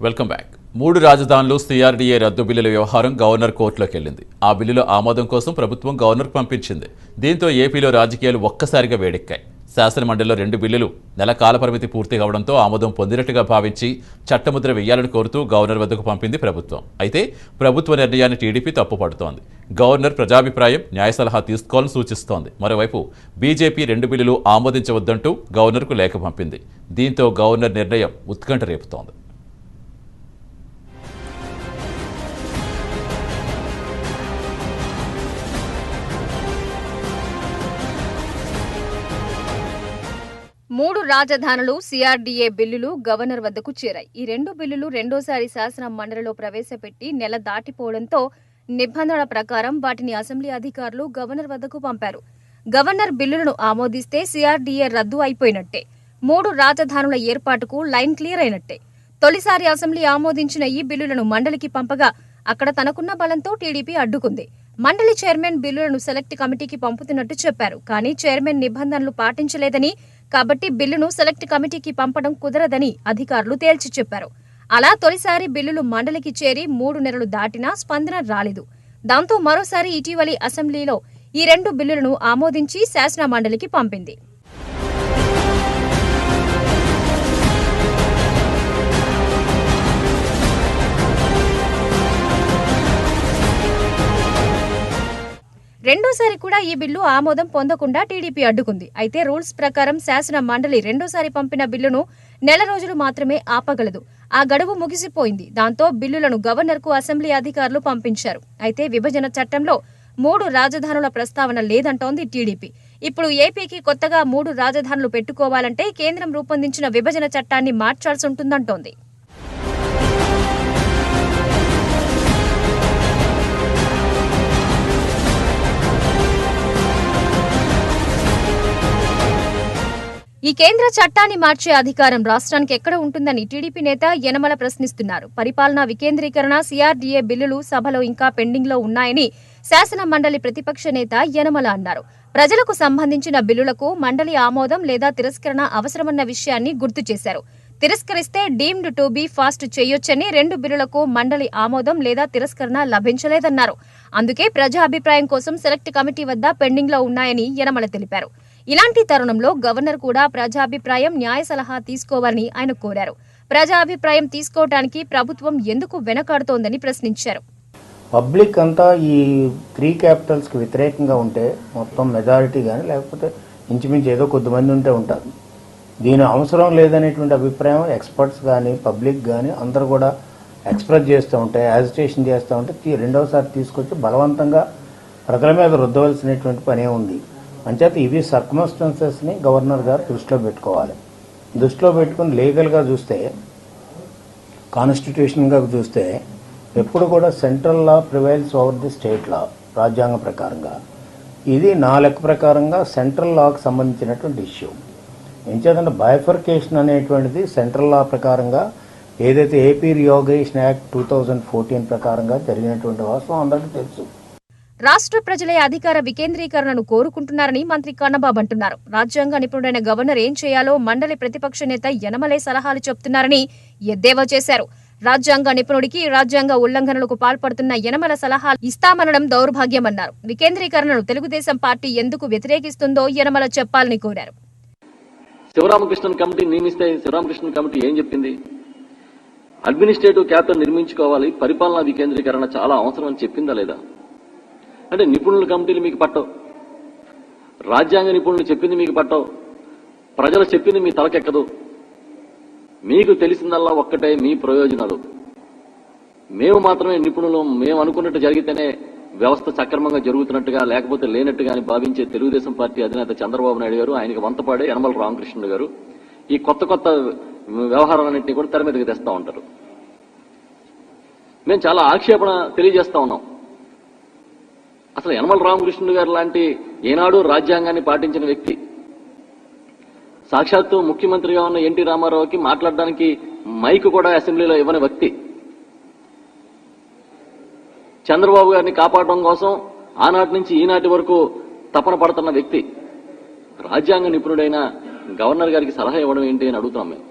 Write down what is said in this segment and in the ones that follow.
Welcome back. 3 రాజధానులు CRDA రద్దు బిల్లుల వ్యవహారం గవర్నర్ కోర్టులోకి వెళ్లింది. ఆ బిల్లుల ఆమోదం కోసం ప్రభుత్వం గవర్నర్కు పంపించింది. దీంతో ఏపీలో రాజకీయాలు ఒక్కసారిగా వేడెక్కాయి. శాసనమండలిలో 2 బిల్లులు నెల కాలపరిమితి పూర్తి కావడంతో ఆమోదం పొందినట్టుగా భావించి చట్టముద్ర వేయాలని కోరుతూ గవర్నర్ వద్దకు పంపింది ప్రభుత్వం. అయితే ప్రభుత్వ నిర్ణయాన్ని టీడీపీ తప్పుపడుతోంది. గవర్నర్ ప్రజాభిప్రాయం, న్యాయ సలహా తీసుకోవాలని సూచిస్తోంది. మరోవైపు బీజేపీ 2 బిల్లులు ఆమోదించవద్దంటూ గవర్నర్కు లేఖ పంపింది. దీంతో గవర్నర్ నిర్ణయం ఉత్కంఠ రేపుతోంది. మూడు రాజధానులు సిఆర్డీఏ బిల్లులు గవర్నర్ వద్దకు చేరాయి. ఈ 2 బిల్లులు రెండోసారి శాసన మండలిలో ప్రవేశపెట్టి నెల దాటిపోవడంతో నిబంధనల ప్రకారం వాటిని అసెంబ్లీ అధికారులు గవర్నర్ వద్దకు పంపారు. గవర్నర్ బిల్లులను ఆమోదిస్తే సిఆర్డీఏ రద్దు అయిపోయినట్టే. 3 రాజధానుల ఏర్పాటుకు లైన్ క్లియర్ అయినట్టే. తొలిసారి అసెంబ్లీ ఆమోదించిన ఈ బిల్లులను మండలికి పంపగా అక్కడ తనకున్న బలంతో టీడీపీ అడ్డుకుంది. మండలి చైర్మన్ బిల్లులను సెలెక్ట్ కమిటీకి పంపుతున్నట్టు చెప్పారు. కానీ చైర్మన్ నిబంధనలు పాటించలేదని, కాబట్టి బిల్లును సెలెక్ట్ కమిటీకి పంపడం కుదరదని అధికారులు తేల్చి చెప్పారు. అలా తొలిసారి బిల్లులు మండలికి చేరి 3 నెలలు దాటినా స్పందన రాలేదు. దాంతో మరోసారి ఇటీవలి అసెంబ్లీలో ఈ 2 బిల్లులను ఆమోదించి శాసన మండలికి పంపింది. రెండోసారి కూడా ఈ బిల్లు ఆమోదం పొందకుండా టీడీపీ అడ్డుకుంది. అయితే రూల్స్ ప్రకారం శాసన మండలి రెండోసారి పంపిన బిల్లును నెల రోజులు మాత్రమే ఆపగలదు. ఆ గడువు ముగిసిపోయింది. దాంతో బిల్లులను గవర్నర్కు అసెంబ్లీ అధికారులు పంపించారు. అయితే విభజన చట్టంలో 3 రాజధానుల ప్రస్తావన లేదంటోంది టీడీపీ. ఇప్పుడు ఏపీకి కొత్తగా 3 రాజధానులు పెట్టుకోవాలంటే కేంద్రం రూపొందించిన విభజన చట్టాన్ని మార్చాల్సి ఉంటుందంటోంది. ఈ కేంద్ర చట్టాన్ని మార్చే అధికారం రాష్ట్రానికి ఎక్కడ ఉంటుందని టీడీపీ నేత యనమల ప్రశ్నిస్తున్నారు. పరిపాలనా వికేంద్రీకరణ, సిఆర్డీఏ బిల్లులు సభలో ఇంకా పెండింగ్ లో ఉన్నాయని శాసన మండలి ప్రతిపక్ష నేత యనమల అన్నారు. ప్రజలకు సంబంధించిన బిల్లులకు మండలి ఆమోదం లేదా తిరస్కరణ అవసరమన్న విషయాన్ని గుర్తు చేశారు. తిరస్కరిస్తే డీమ్డ్ టు బి ఫాస్ట్ చేయొచ్చని, 2 బిల్లులకు మండలి ఆమోదం లేదా తిరస్కరణ లభించలేదన్నారు. అందుకే ప్రజాభిప్రాయం కోసం సెలెక్ట్ కమిటీ వద్ద పెండింగ్ లో ఉన్నాయని యనమల తెలిపారు. ఇలాంటి తరుణంలో గవర్నర్ కూడా ప్రజాభిప్రాయం, న్యాయ సలహా తీసుకోవాలని ఆయన కోరారు. ప్రజాభిప్రాయం తీసుకోవడానికి ప్రభుత్వం ఎందుకు వెనకాడుతోందని ప్రశ్నించారు. పబ్లిక్ అంతా ఈ 3 క్యాపిటల్స్ కి వ్యతిరేకంగా ఉంటే మొత్తం మెజారిటీ కానీ లేకపోతే ఇంచుమించు ఏదో కొద్దిమంది ఉంటే ఉంటారు. దీని అవసరం లేదనేటువంటి అభిప్రాయం ఎక్స్పర్ట్స్ కానీ పబ్లిక్ కానీ అందరూ కూడా ఎక్స్ప్రెస్ చేస్తూ ఉంటే, యాజిటేషన్ చేస్తూ ఉంటే రెండవసారి తీసుకొచ్చి బలవంతంగా ప్రజల మీద రుద్దవలసినటువంటి పనే ఉంది. అంచేత ఇవి సర్కమ్స్టాన్సెస్ని గవర్నర్ గారు దృష్టిలో పెట్టుకోవాలి. దృష్టిలో పెట్టుకుని లీగల్గా చూస్తే, కాన్స్టిట్యూషన్గా చూస్తే ఎప్పుడు కూడా central law prevails over the state law. రాజ్యాంగ ప్రకారంగా ఇది నా లెక్క ప్రకారంగా సెంట్రల్ లాకు సంబంధించినటువంటి ఇష్యూ. ఎంచేతంటే బైఫర్కేషన్ అనేటువంటిది సెంట్రల్ లా ప్రకారంగా ఏదైతే ఏపీ రియోగేషన్ యాక్ట్ 2014 ప్రకారంగా జరిగినటువంటి వాస్తవం అందరికీ తెలుసు. రాష్ట్ర ప్రజలే అధికార వికేంద్రీకరణను కోరుకుంటున్నారని మంత్రి కన్నబాబు అంటున్నారు. రాజ్యాంగ నిపుణుడైన గవర్నర్ ఏం చేయాలో మండలి ప్రతిపక్ష నేత యనమలే సలహాలు చెప్తున్నారని ఎద్దేవా చేశారు. రాజ్యాంగ నిపుణుడికి రాజ్యాంగ ఉల్లంఘనలకు పాల్పడుతున్న యనమల సలహాలు ఇస్తామనడం దౌర్భాగ్యమన్నారు. వికేంద్రీకరణను తెలుగుదేశం పార్టీ ఎందుకు వ్యతిరేకిస్తుందో యనమల చెప్పాలని కోరారు. శివరామకృష్ణన్ కమిటీ నియమిస్తే శివరామకృష్ణన్ కమిటీ ఏం చెప్పింది? అడ్మినిస్ట్రేటివ్ క్యాపిటల్ నిర్మించుకోవాలి, పరిపాలనా వికేంద్రీకరణ చాలా అవసరం అని చెప్పిందా లేదా? అంటే నిపుణుల కమిటీలు మీకు పట్టవు, రాజ్యాంగ నిపుణులు చెప్పింది మీకు పట్టవు, ప్రజలు చెప్పింది మీ తలకెక్కదు. మీకు తెలిసిందల్లా ఒక్కటే, మీ ప్రయోజనాలు. మేము మాత్రమే నిపుణులు, మేము అనుకున్నట్టు జరిగితేనే వ్యవస్థ సక్రమంగా జరుగుతున్నట్టుగా లేకపోతే లేనట్టుగా అని భావించే తెలుగుదేశం పార్టీ అధినేత చంద్రబాబు నాయుడు గారు, ఆయనకి వంతపాడే యనమల రామకృష్ణుడు గారు ఈ కొత్త కొత్త వ్యవహారాలన్నింటినీ కూడా తెర మీదకి తెస్తా ఉంటారు. మేము చాలా ఆక్షేపణ తెలియజేస్తా ఉన్నాం. అసలు యనమల రామకృష్ణుడు గారు లాంటి ఏనాడు రాజ్యాంగాన్ని పాటించిన వ్యక్తి, సాక్షాత్తు ముఖ్యమంత్రిగా ఉన్న ఎన్టీ రామారావుకి మాట్లాడడానికి మైక్ కూడా అసెంబ్లీలో ఇవ్వని వ్యక్తి, చంద్రబాబు గారిని కాపాడడం కోసం ఆనాటి నుంచి ఈనాటి వరకు తపన పడుతున్న వ్యక్తి, రాజ్యాంగ నిపుణుడైన గవర్నర్ గారికి సలహా ఇవ్వడం ఏంటి అని అడుగుతున్నాం మేము.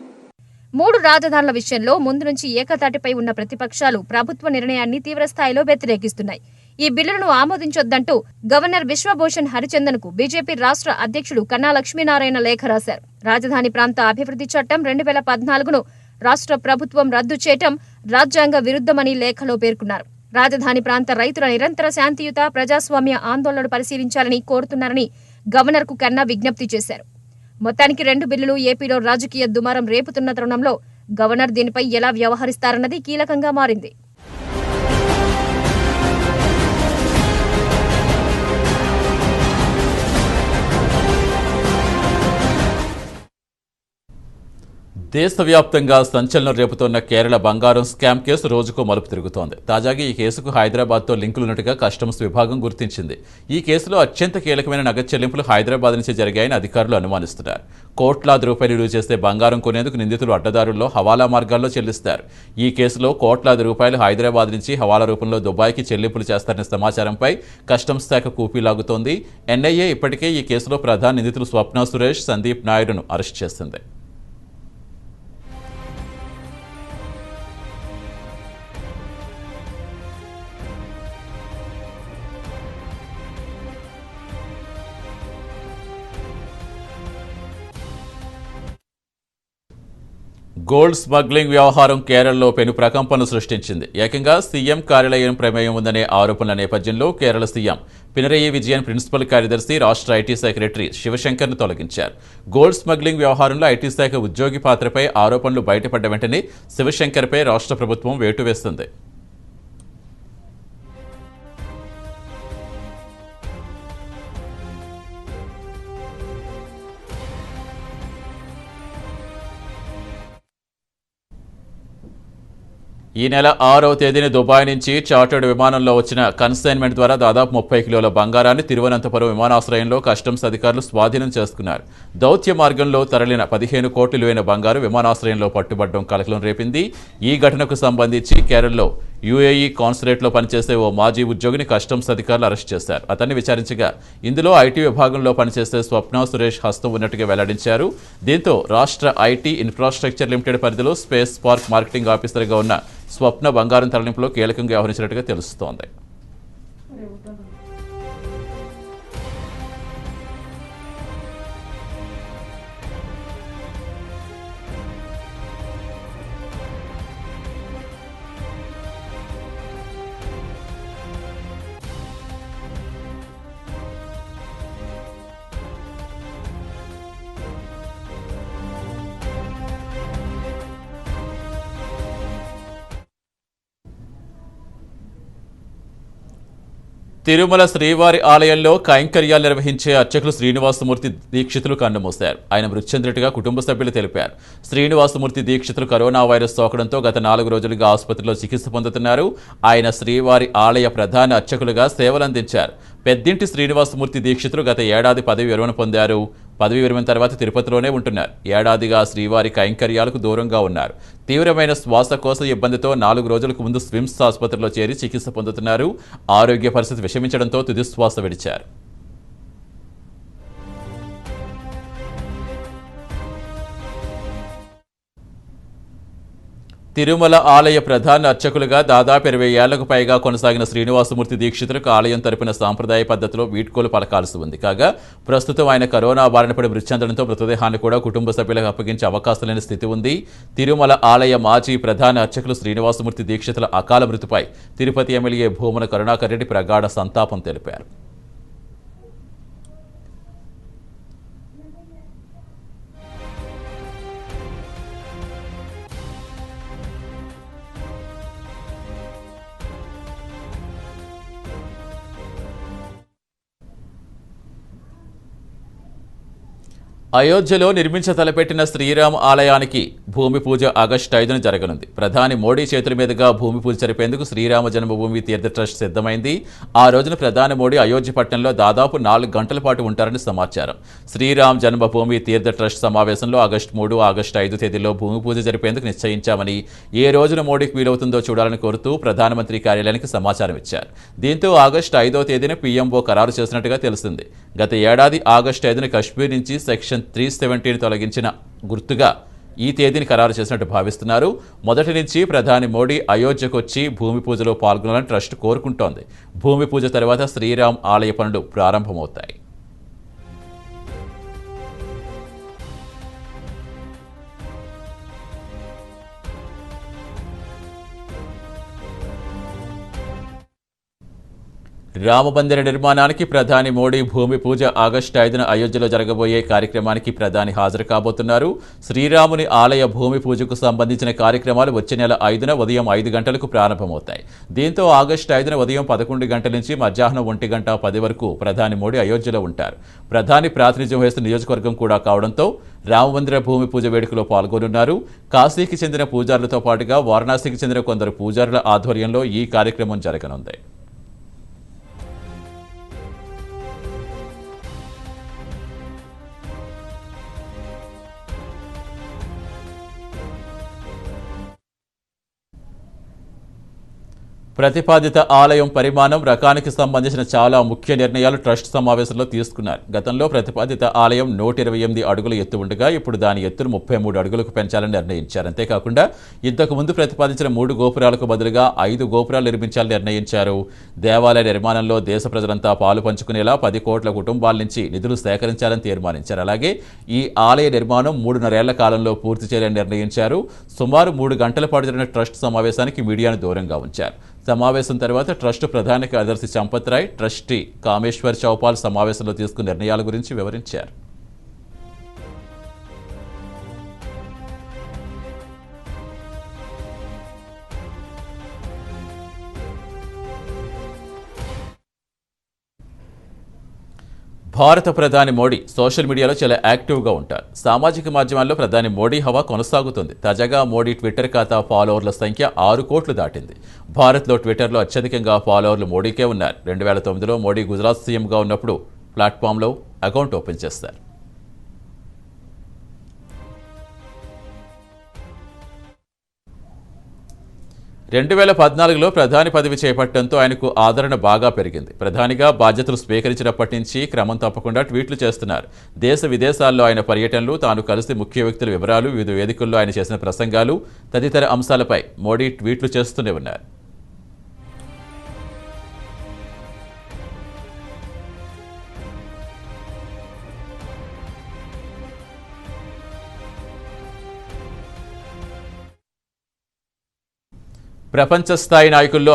మూడు రాజధానుల విషయంలో ముందు నుంచి ఏకతాటిపై ఉన్న ప్రతిపక్షాలు ప్రభుత్వ నిర్ణయాన్ని తీవ్రస్థాయిలో వ్యతిరేకిస్తున్నాయి. ఈ బిల్లులను ఆమోదించొద్దంటూ గవర్నర్ బిశ్వభూషణ్ హరిచందన్ కు బీజేపీ రాష్ట్ర అధ్యక్షుడు కన్నా లక్ష్మీనారాయణ లేఖ రాశారు. రాజధాని ప్రాంత అభివృద్ధి చట్టం 2014ను రాష్ట్ర ప్రభుత్వం రద్దు చేయటం రాజ్యాంగ విరుద్ధమని లేఖలో పేర్కొన్నారు. రాజధాని ప్రాంత రైతుల నిరంతర శాంతియుత ప్రజాస్వామ్య ఆందోళనలు పరిశీలించాలని కోరుతున్నారని గవర్నర్ కు కన్నా విజ్ఞప్తి చేశారు. మొత్తానికి రెండు బిల్లులు ఏపీలో రాజకీయ దుమారం రేపుతున్న తరుణంలో గవర్నర్ దీనిపై ఎలా వ్యవహరిస్తారన్నది కీలకంగా మారింది. దేశవ్యాప్తంగా సంచలనం రేపుతోన్న కేరళ బంగారం స్కామ్ కేసు రోజుకో మలుపు తిరుగుతోంది. తాజాగా ఈ కేసుకు హైదరాబాద్తో లింకులున్నట్టుగా కస్టమ్స్ విభాగం గుర్తించింది. ఈ కేసులో అత్యంత కీలకమైన నగదు చెల్లింపులు హైదరాబాద్ నుంచి జరిగాయని అధికారులు అనుమానిస్తున్నారు. కోట్లాది రూపాయలు విలువ చేసే బంగారం కొనేందుకు నిందితులు అడ్డదారుల్లో హవాలా మార్గాల్లో చెల్లిస్తారు. ఈ కేసులో కోట్లాది రూపాయలు హైదరాబాద్ నుంచి హవాలా రూపంలో దుబాయ్కి చెల్లింపులు చేస్తారనే సమాచారంపై కస్టమ్స్ శాఖ కూపీలాగుతోంది. ఎన్ఐఏ ఇప్పటికే ఈ కేసులో ప్రధాన నిందితులు స్వప్న సురేష్, సందీప్ నాయుడును అరెస్ట్ చేసింది. గోల్డ్ స్మగ్లింగ్ వ్యవహారం కేరళలో పెను ప్రకంపనలు సృష్టించింది. ఏకంగా సీఎం కార్యాలయం ప్రమేయం ఉందనే ఆరోపణల నేపథ్యంలో కేరళ సీఎం పినరయి విజయన్ ప్రిన్సిపల్ కార్యదర్శి, రాష్ట్ర ఐటీ సెక్రటరీ శివశంకర్ను తొలగించారు. గోల్డ్ స్మగ్లింగ్ వ్యవహారంలో ఐటీ శాఖ ఉద్యోగి పాత్రపై ఆరోపణలు బయటపడ్డ వెంటనే శివశంకర్పై రాష్ట్ర ప్రభుత్వం వేటు వేస్తుంది. ఈ నెల 6వ తేదీన దుబాయ్ నుంచి చార్టర్డ్ విమానంలో వచ్చిన కన్సైన్మెంట్ ద్వారా దాదాపు 30 కిలోల బంగారాన్ని తిరువనంతపురం విమానాశ్రయంలో కస్టమ్స్ అధికారులు స్వాధీనం చేసుకున్నారు. దౌత్య మార్గంలో తరలిన 15 కోట్ల విలువైన బంగారు విమానాశ్రయంలో పట్టుబడడం కలకలం రేపింది. ఈ ఘటనకు సంబంధించి కేరళలో యూఏఈ కాన్సులేట్లో పనిచేసే ఓ మాజీ ఉద్యోగిని కస్టమ్స్ అధికారులు అరెస్ట్ చేశారు. అతన్ని విచారించగా ఇందులో ఐటీ విభాగంలో పనిచేసే స్వప్న సురేష్ హస్తం ఉన్నట్టుగా వెల్లడించారు. దీంతో రాష్ట్ర ఐటీ ఇన్ఫ్రాస్ట్రక్చర్ లిమిటెడ్ పరిధిలో స్పేస్ పార్క్ మార్కెటింగ్ ఆఫీసర్గా ఉన్న స్వప్న బంగారం తరలింపులో కీలకంగా వ్యవహరించినట్టుగా తెలుస్తోంది. తిరుమల శ్రీవారి ఆలయంలో కైంకర్యాలు నిర్వహించే అర్చకులు శ్రీనివాసమూర్తి దీక్షితులు కన్నుమూశారు. ఆయన మృతి చెందినట్టుగా కుటుంబ సభ్యులు తెలిపారు. శ్రీనివాసమూర్తి దీక్షితులు కరోనా వైరస్ సోకడంతో గత 4 రోజులుగా ఆసుపత్రిలో చికిత్స పొందుతున్నారు. ఆయన శ్రీవారి ఆలయ ప్రధాన అర్చకులుగా సేవలందించారు. పెద్దింటి శ్రీనివాసమూర్తి దీక్షితులు గత ఏడాది పదవి విరమణ పొందారు. పదవి విరమణ తర్వాత తిరుపతిలోనే ఉంటున్నారు. ఏడాదిగా శ్రీవారి కైంకర్యాలకు దూరంగా ఉన్నారు. తీవ్రమైన శ్వాసకోశ ఇబ్బందితో 4 రోజులకు ముందు స్విమ్స్ ఆసుపత్రిలో చేరి చికిత్స పొందుతున్నారు. ఆరోగ్య పరిస్థితి విషమించడంతో తుదిశ్వాస విడిచారు. తిరుమల ఆలయ ప్రధాన అర్చకులుగా దాదాపు 20 ఏళ్లకు పైగా కొనసాగిన శ్రీనివాసమూర్తి దీక్షితులకు ఆలయం తరపున సాంప్రదాయ పద్ధతిలో వీడ్కోలు పలకాల్సి ఉంది. కాగా ప్రస్తుతం ఆయన కరోనా బారిన పడి మృతి చెందడంతో మృతదేహాన్ని కూడా కుటుంబ సభ్యులకు అప్పగించే అవకాశం లేని స్థితి ఉంది. తిరుమల ఆలయ మాజీ ప్రధాన అర్చకులు శ్రీనివాసమూర్తి దీక్షితుల అకాల మృతిపై తిరుపతి ఎమ్మెల్యే భూమన కరుణాకర్ రెడ్డి ప్రగాఢ సంతాపం తెలిపారు. అయోధ్యలో తలపెట్టిన శ్రీరామ ఆలయానికి భూమి పూజ ఆగస్టు 5న జరగనుంది. ప్రధాని మోడీ చేతుల మీదుగా భూమి పూజ జరిపేందుకు శ్రీరామ జన్మభూమి తీర్థ ట్రస్ట్ సిద్ధమైంది. ఆ రోజున ప్రధాని మోడీ అయోధ్య పట్టణంలో దాదాపు 4 గంటల పాటు ఉంటారని సమాచారం. శ్రీరామ జన్మభూమి తీర్థ ట్రస్ట్ సమావేశంలో ఆగస్టు 3, ఆగస్టు 5 తేదీల్లో భూమి పూజ జరిపేందుకు నిశ్చయించామని, ఏ రోజున మోడీకి వీలవుతుందో చూడాలని కోరుతూ ప్రధానమంత్రి కార్యాలయానికి సమాచారం ఇచ్చారు. దీంతో ఆగస్టు 5వ తేదీన పీఎంఓ ఖరారు చేసినట్టుగా తెలిసింది. గత ఏడాది ఆగస్టు 5న కశ్మీర్ నుంచి సెక్షన్ 370 తొలగించిన గుర్తుగా ఈ తేదీని ఖరారు చేసినట్టు భావిస్తున్నారు. మొదటి నుంచి ప్రధాని మోడీ అయోధ్యకు వచ్చి భూమి పూజలో పాల్గొనాలని ట్రస్ట్ కోరుకుంటోంది. భూమి పూజ తర్వాత శ్రీరామ్ ఆలయ పనులు ప్రారంభమవుతాయి. రామమందిర నిర్మాణానికి ప్రధాని మోడీ భూమి పూజ ఆగస్టు 5న అయోధ్యలో జరగబోయే కార్యక్రమానికి ప్రధాని హాజరు కాబోతున్నారు. శ్రీరాముని ఆలయ భూమి పూజకు సంబంధించిన కార్యక్రమాలు వచ్చే నెల 5న ఉదయం 5 గంటలకు ప్రారంభమవుతాయి. దీంతో ఆగస్టు 5న ఉదయం 11 గంటల నుంచి మధ్యాహ్నం 1:10 వరకు ప్రధాని మోడీ అయోధ్యలో ఉంటారు. ప్రధాని ప్రాతినిధ్యం వహిస్తున్న నియోజకవర్గం కూడా కావడంతో రామమందిర భూమి పూజ వేడుకలో పాల్గొనున్నారు. కాశీకి చెందిన పూజారులతో పాటుగా వారణాసికి చెందిన కొందరు పూజారుల ఆధ్వర్యంలో ఈ కార్యక్రమం జరగనుంది. ప్రతిపాదిత ఆలయం పరిమాణం, రకానికి సంబంధించిన చాలా ముఖ్య నిర్ణయాలు ట్రస్ట్ సమావేశంలో తీసుకున్నారు. గతంలో ప్రతిపాదిత ఆలయం 128 అడుగుల ఎత్తు ఉండగా ఇప్పుడు దాని ఎత్తును 33 అడుగులకు పెంచాలని నిర్ణయించారు. అంతేకాకుండా ఇంతకు ముందు ప్రతిపాదించిన 3 గోపురాలకు బదులుగా 5 గోపురాలు నిర్మించాలని నిర్ణయించారు. దేవాలయ నిర్మాణంలో దేశ ప్రజలంతా పాలు పంచుకునేలా 10 కోట్ల కుటుంబాల నుంచి నిధులు సేకరించాలని తీర్మానించారు. అలాగే ఈ ఆలయ నిర్మాణం 3.5 ఏళ్ల కాలంలో పూర్తి చేయాలని నిర్ణయించారు. సుమారు 3 గంటల పాటు జరిగిన ట్రస్ట్ సమావేశానికి మీడియాను దూరంగా ఉంచారు. సమావేశం తర్వాత ట్రస్ట్ ప్రధాన కార్యదర్శి సంపత్ రాయ్, ట్రస్టీ కామేశ్వర్ చౌపాల్ సమావేశంలో తీసుకున్న నిర్ణయాల గురించి వివరించారు. భారత ప్రధాని మోడీ సోషల్ మీడియాలో చాలా యాక్టివ్గా ఉంటారు. సామాజిక మాధ్యమాల్లో ప్రధాని మోడీ హవా కొనసాగుతుంది. తాజాగా మోడీ ట్విట్టర్ ఖాతా ఫాలోవర్ల సంఖ్య 6 కోట్లు దాటింది. భారత్లో ట్విట్టర్లో అత్యధికంగా ఫాలోవర్లు మోడీకే ఉన్నారు. 2009లో మోడీ గుజరాత్ సీఎంగా ఉన్నప్పుడు ప్లాట్ఫామ్లో అకౌంట్ ఓపెన్ చేస్తారు. 2014లో ప్రధాని పదవి చేపట్టడంతో ఆయనకు ఆదరణ బాగా పెరిగింది. ప్రధానిగా బాధ్యతలు స్వీకరించినప్పటి నుంచి క్రమం తప్పకుండా ట్వీట్లు చేస్తున్నారు. దేశ విదేశాల్లో ఆయన పర్యటనలు, తాను కలిసి ముఖ్య వ్యక్తుల వివరాలు, వివిధ వేదికల్లో ఆయన చేసిన ప్రసంగాలు తదితర అంశాలపై మోడీ ట్వీట్లు చేస్తూనే ఉన్నారు. ప్రపంచ స్థాయి నాయకుల్లో